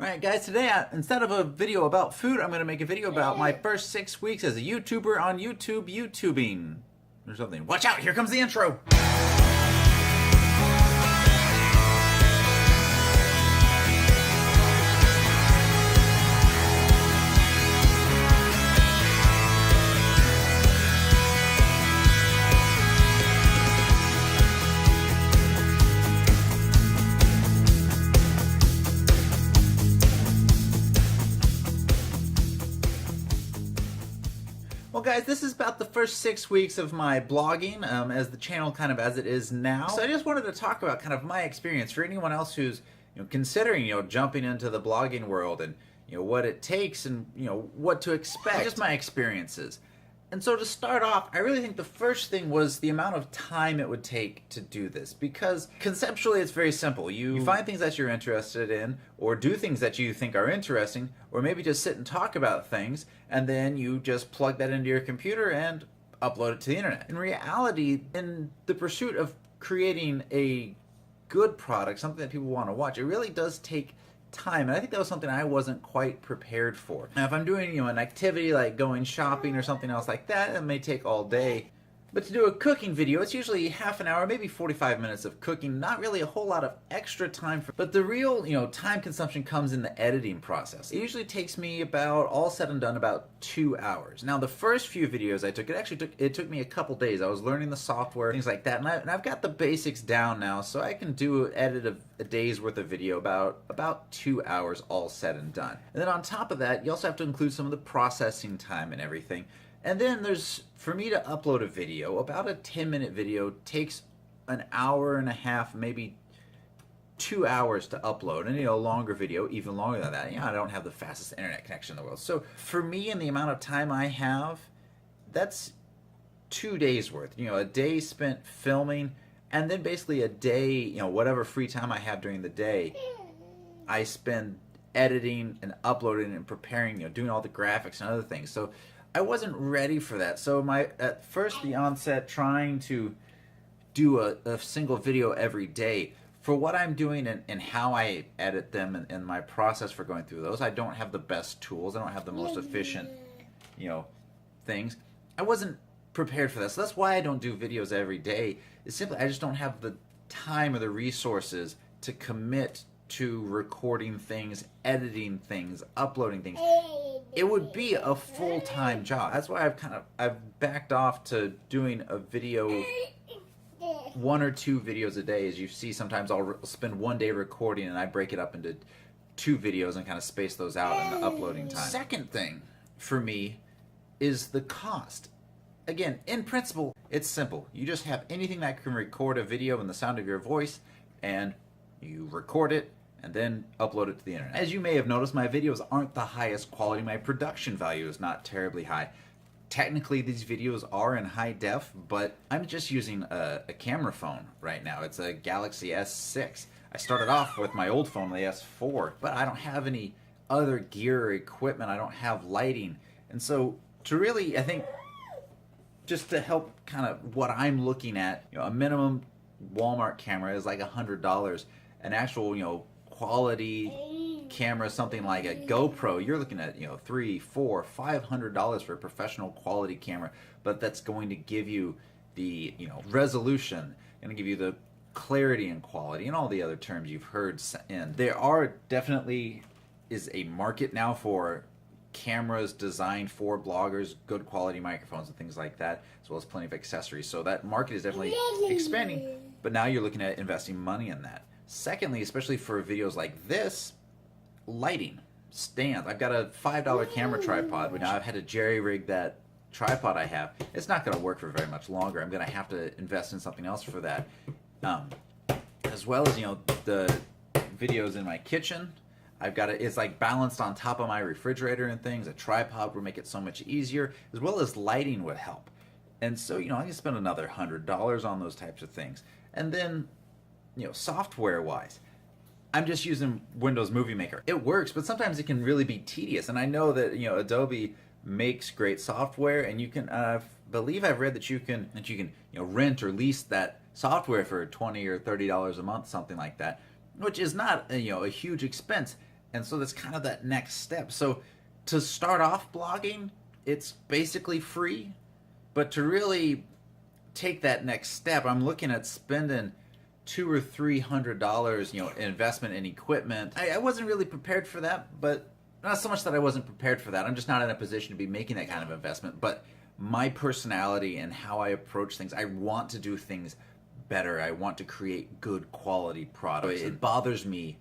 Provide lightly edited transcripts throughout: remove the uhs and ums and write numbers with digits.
Alright guys, today instead of a video about food, I'm going to make a video about my first 6 weeks as a YouTuber on YouTube YouTubing. Or something. Watch out, here comes the intro! Well guys, this is about the first 6 weeks of my blogging as the channel kind of as it is now. So I just wanted to talk about kind of my experience for anyone else who's considering jumping into the blogging world and what it takes and what to expect. Just my experiences. And so to start off, I really think the first thing was the amount of time it would take to do this, because conceptually it's very simple. You find things that you're interested in, or do things that you think are interesting, or maybe just sit and talk about things, and then you just plug that into your computer and upload it to the internet. In reality, in the pursuit of creating a good product, something that people want to watch, it really does take time, and I think that was something I wasn't quite prepared for. Now if I'm doing an activity like going shopping or something else like that, it may take all day. But to do a cooking video, it's usually half an hour, maybe 45 minutes of cooking, not really a whole lot of extra time for. But the real, time consumption comes in the editing process. It usually takes me about, all said and done, about 2 hours. Now the first few videos I took, it took me a couple days. I was learning the software, things like that, and I've got the basics down now, so I can do an edit of a day's worth of video about 2 hours, all said and done. And then on top of that, you also have to include some of the processing time and everything. And then there's, for me to upload a video, about a 10-minute video takes an hour and a half, maybe 2 hours to upload. And a longer video, even longer than that. I don't have the fastest internet connection in the world. So for me and the amount of time I have, that's 2 days worth. A day spent filming, and then basically a day, whatever free time I have during the day, I spend editing and uploading and preparing, doing all the graphics and other things. So I wasn't ready for that. So at first the onset, trying to do a single video every day, for what I'm doing and how I edit them and my process for going through those, I don't have the best tools. I don't have the most efficient, things. I wasn't prepared for that. So that's why I don't do videos every day. It's simply I just don't have the time or the resources to commit to recording things, editing things, uploading things. It would be a full-time job. That's why I've backed off to doing a video, 1 or 2 videos a day. As you see, sometimes I'll spend one day recording and I break it up into 2 videos and kind of space those out in the uploading time. Second thing for me is the cost. Again, in principle, it's simple. You just have anything that can record a video in the sound of your voice, and you record it and then upload it to the internet. As you may have noticed, my videos aren't the highest quality. My production value is not terribly high. Technically, these videos are in high def, but I'm just using a camera phone right now. It's a Galaxy S6. I started off with my old phone, the S4, but I don't have any other gear or equipment. I don't have lighting. And so to really, I think, just to help kind of what I'm looking at, a minimum Walmart camera is like $100. An actual, quality camera, something like a GoPro, you're looking at $300, $400, $500 for a professional quality camera, but that's going to give you the resolution, going to give you the clarity and quality and all the other terms you've heard. And there are definitely is a market now for cameras designed for bloggers, good quality microphones and things like that, as well as plenty of accessories. So that market is definitely expanding, but now you're looking at investing money in that. Secondly, especially for videos like this, lighting, stands. I've got a $5 camera tripod, but now I've had to jerry-rig that tripod I have. It's not going to work for very much longer. I'm going to have to invest in something else for that. As well as, the videos in my kitchen. I've got it's like balanced on top of my refrigerator and things. A tripod would make it so much easier, as well as lighting would help. And so, I can spend another $100 on those types of things. And then, software-wise, I'm just using Windows Movie Maker. It works, but sometimes it can really be tedious. And I know that Adobe makes great software, and you can. I believe I've read that you can rent or lease that software for $20 or $30 a month, something like that, which is not a huge expense. And so that's kind of that next step. So to start off blogging, it's basically free, but to really take that next step, I'm looking at spending $200 or $300, investment in equipment. I wasn't really prepared for that, but not so much that I wasn't prepared for that. I'm just not in a position to be making that kind of investment. But my personality and how I approach things, I want to do things better. I want to create good quality products. It bothers me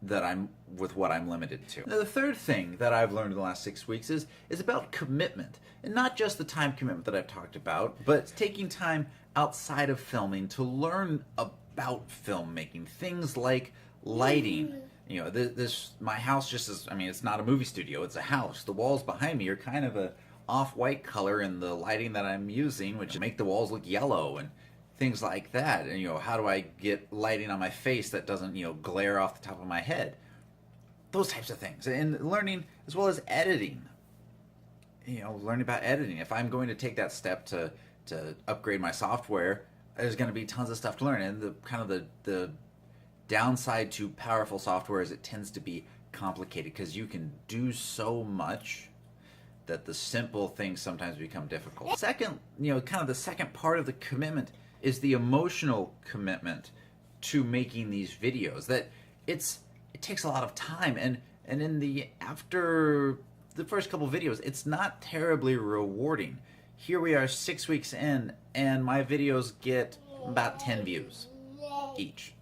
that I'm with what I'm limited to. Now, the third thing that I've learned in the last 6 weeks is about commitment. And not just the time commitment that I've talked about, but taking time outside of filming to learn about filmmaking. Things like lighting. My house just is, it's not a movie studio, it's a house. The walls behind me are kind of a off-white color, and the lighting that I'm using, which make the walls look yellow and things like that. And how do I get lighting on my face that doesn't glare off the top of my head? Those types of things. And learning as well as editing. Learning about editing. If I'm going to take that step to upgrade my software, there's going to be tons of stuff to learn. And the downside to powerful software is it tends to be complicated, because you can do so much that the simple things sometimes become difficult. Second, kind of the second part of the commitment is the emotional commitment to making these videos. That it takes a lot of time, and after the first couple videos, it's not terribly rewarding. Here we are 6 weeks in, and my videos get about 10 views each.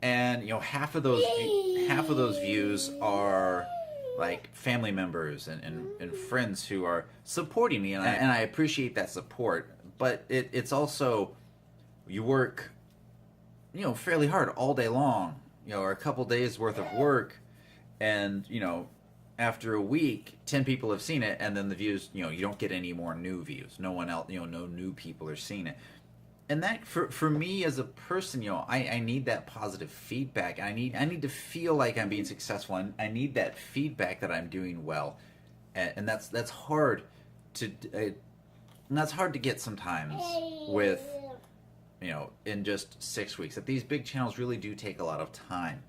And half of those views are like family members and friends who are supporting me, and I appreciate that support. But it's also, you work fairly hard all day long, or a couple days worth of work, and after a week 10 people have seen it, and then the views, you don't get any more new views. No one else, no new people are seeing it. And that, for me as a person, I need that positive feedback. I need to feel like I'm being successful, and I need that feedback that I'm doing well. And that's hard to get sometimes with, in just 6 weeks. That these big channels really do take a lot of time.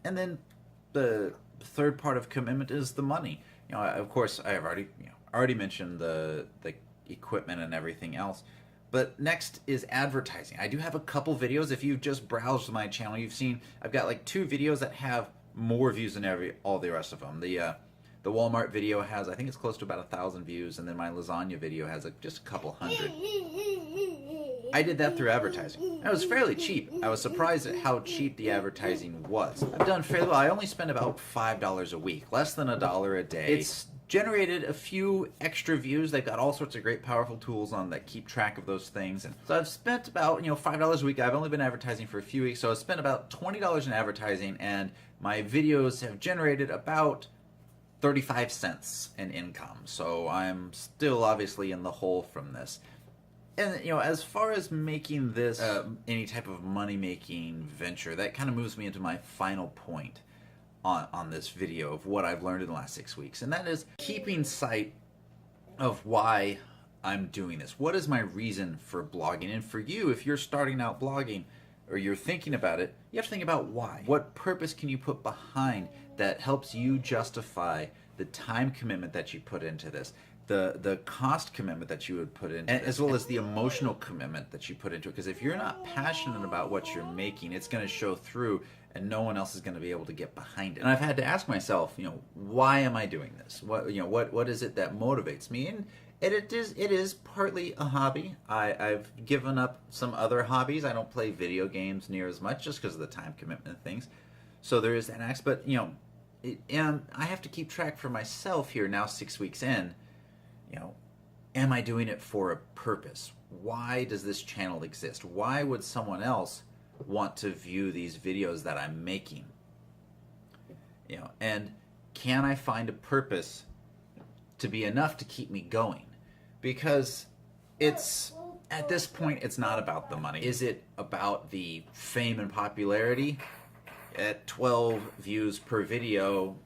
And then the third part of commitment is the money. Of course, I have already mentioned the equipment and everything else. But next is advertising. I do have a couple videos. If you've just browsed my channel, you've seen I've got like 2 videos that have more views than all the rest of them. The Walmart video has, I think it's close to about 1,000 views, and then my lasagna video has just a couple hundred. I did that through advertising. It was fairly cheap. I was surprised at how cheap the advertising was. I've done fairly well. I only spend about $5 a week, less than $1 a day. It's generated a few extra views. They've got all sorts of great powerful tools on that keep track of those things. And so I've spent about $5 a week. I've only been advertising for a few weeks, so I've spent about $20 in advertising, and my videos have generated about 35 cents in income. So I'm still obviously in the hole from this. And as far as making this any type of money-making venture, that kind of moves me into my final point on this video of what I've learned in the last 6 weeks, and that is keeping sight of why I'm doing this. What is my reason for blogging? And for you, if you're starting out blogging or you're thinking about it, you have to think about why. What purpose can you put behind that helps you justify the time commitment that you put into this, the cost commitment that you would put into it, as well as the emotional commitment that you put into it. Because if you're not passionate about what you're making, it's going to show through, and no one else is going to be able to get behind it. And I've had to ask myself, why am I doing this? What is it that motivates me? And it is partly a hobby. I've given up some other hobbies. I don't play video games near as much just because of the time commitment and things. So there is that aspect. But and I have to keep track for myself here now, 6 weeks in. Am I doing it for a purpose? Why does this channel exist? Why would someone else want to view these videos that I'm making? And can I find a purpose to be enough to keep me going? Because at this point, it's not about the money. Is it about the fame and popularity? At 12 views per video,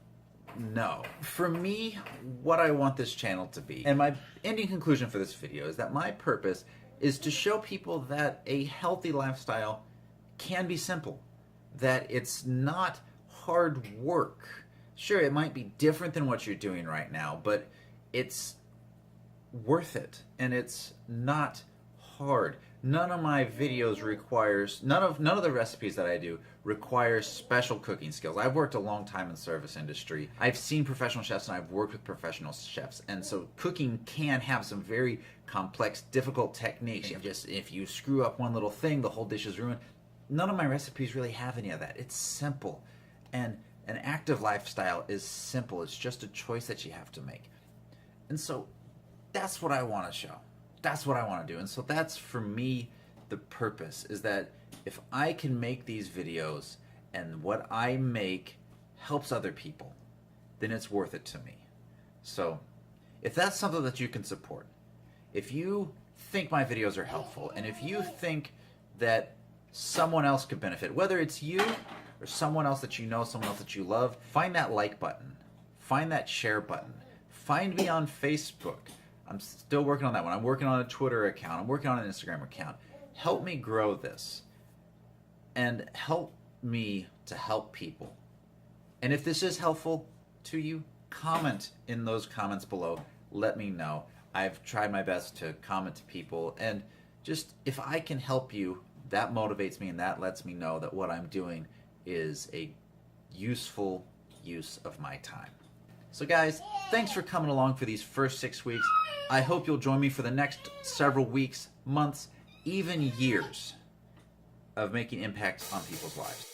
no. For me, what I want this channel to be, and my ending conclusion for this video, is that my purpose is to show people that a healthy lifestyle can be simple, that it's not hard work. Sure, it might be different than what you're doing right now, but it's worth it, and it's not hard. None of my videos requires, none of the recipes that I do requires special cooking skills. I've worked a long time in the service industry. I've seen professional chefs and I've worked with professional chefs, and so cooking can have some very complex, difficult techniques. If you screw up one little thing, the whole dish is ruined. None of my recipes really have any of that. It's simple, and an active lifestyle is simple. It's just a choice that you have to make. And so that's what I want to show. That's what I want to do. And so that's, for me, the purpose, is that if I can make these videos and what I make helps other people, then it's worth it to me. So if that's something that you can support, if you think my videos are helpful, and if you think that someone else could benefit, whether it's you or someone else that you know, someone else that you love, find that like button, find that share button, find me on Facebook. I'm still working on that one. I'm working on a Twitter account. I'm working on an Instagram account. Help me grow this, and help me to help people. And if this is helpful to you, comment in those comments below. Let me know. I've tried my best to comment to people, and just, if I can help you, that motivates me, and that lets me know that what I'm doing is a useful use of my time. So guys, thanks for coming along for these first 6 weeks. I hope you'll join me for the next several weeks, months, even years of making impact on people's lives.